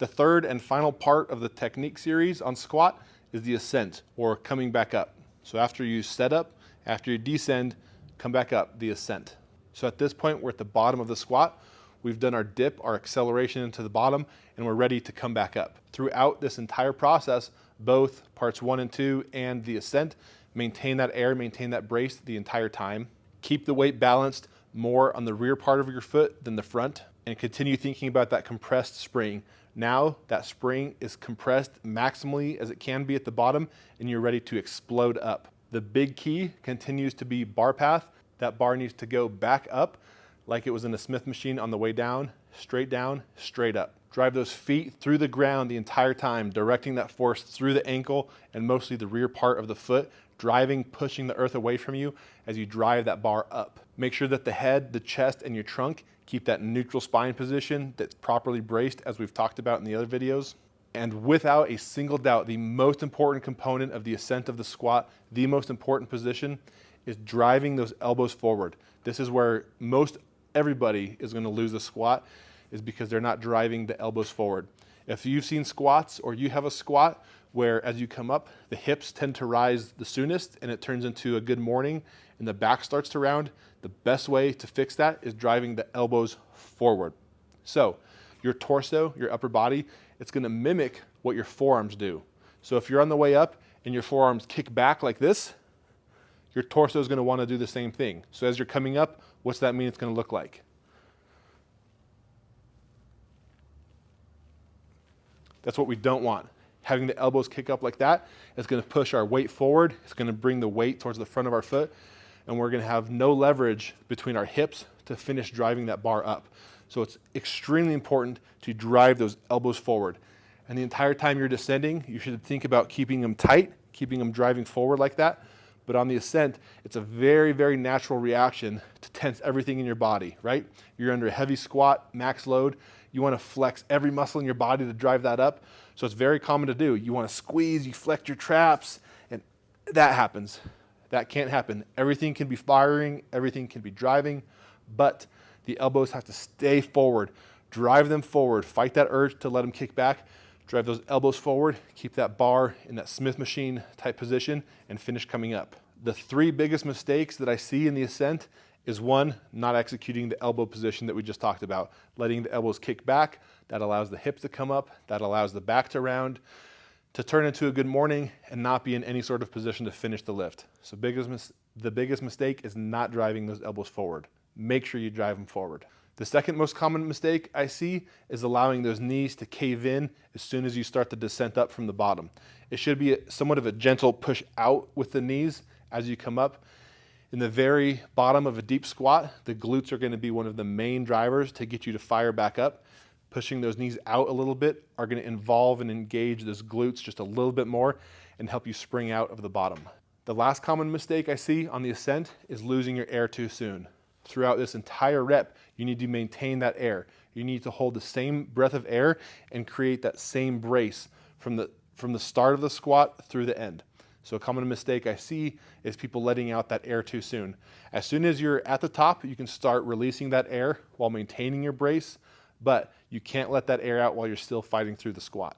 The third and final part of the technique series on squat is the ascent, or coming back up. So after you set up, after you descend, come back up, the ascent. So at this point, we're at the bottom of the squat. We've done our dip, our acceleration into the bottom, and we're ready to come back up. Throughout this entire process, both parts 1 and 2 and the ascent, maintain that air, maintain that brace the entire time. Keep the weight balanced more on the rear part of your foot than the front, and continue thinking about that compressed spring. Now that spring is compressed maximally as it can be at the bottom, and you're ready to explode up. The big key continues to be bar path. That bar needs to go back up like it was in a Smith machine on the way down, straight up. Drive those feet through the ground the entire time, directing that force through the ankle and mostly the rear part of the foot, driving, pushing the earth away from you as you drive that bar up. Make sure that the head, the chest, and your trunk keep that neutral spine position that's properly braced, as we've talked about in the other videos. And without a single doubt, the most important component of the ascent of the squat, the most important position, is driving those elbows forward. This is where most everybody is going to lose the squat, is because they're not driving the elbows forward. If you've seen squats or you have a squat where as you come up, the hips tend to rise the soonest and it turns into a good morning and the back starts to round, the best way to fix that is driving the elbows forward. So your torso, your upper body, it's going to mimic what your forearms do. So if you're on the way up and your forearms kick back like this, your torso is going to want to do the same thing. So as you're coming up, what's that mean it's going to look like? That's what we don't want. Having the elbows kick up like that is going to push our weight forward. It's going to bring the weight towards the front of our foot, and we're going to have no leverage between our hips to finish driving that bar up. So it's extremely important to drive those elbows forward. And the entire time you're descending, you should think about keeping them tight, keeping them driving forward like that. But on the ascent, it's a very, very natural reaction to tense everything in your body, right? You're under a heavy squat, max load. You want to flex every muscle in your body to drive that up. So it's very common to do. You want to squeeze, you flex your traps, and that happens. That can't happen. Everything can be firing, everything can be driving, but the elbows have to stay forward. Drive them forward. Fight that urge to let them kick back. Drive those elbows forward, keep that bar in that Smith machine type position, and finish coming up. The 3 biggest mistakes that I see in the ascent is 1, not executing the elbow position that we just talked about. Letting the elbows kick back, that allows the hips to come up, that allows the back to round, to turn into a good morning and not be in any sort of position to finish the lift. So the biggest mistake is not driving those elbows forward. Make sure you drive them forward. The second most common mistake I see is allowing those knees to cave in as soon as you start the descent up from the bottom. It should be somewhat of a gentle push out with the knees as you come up. In the very bottom of a deep squat, the glutes are going to be one of the main drivers to get you to fire back up. Pushing those knees out a little bit are going to involve and engage those glutes just a little bit more and help you spring out of the bottom. The last common mistake I see on the ascent is losing your air too soon. Throughout this entire rep, you need to maintain that air. You need to hold the same breath of air and create that same brace from the start of the squat through the end. So a common mistake I see is people letting out that air too soon. As soon as you're at the top, you can start releasing that air while maintaining your brace, but you can't let that air out while you're still fighting through the squat.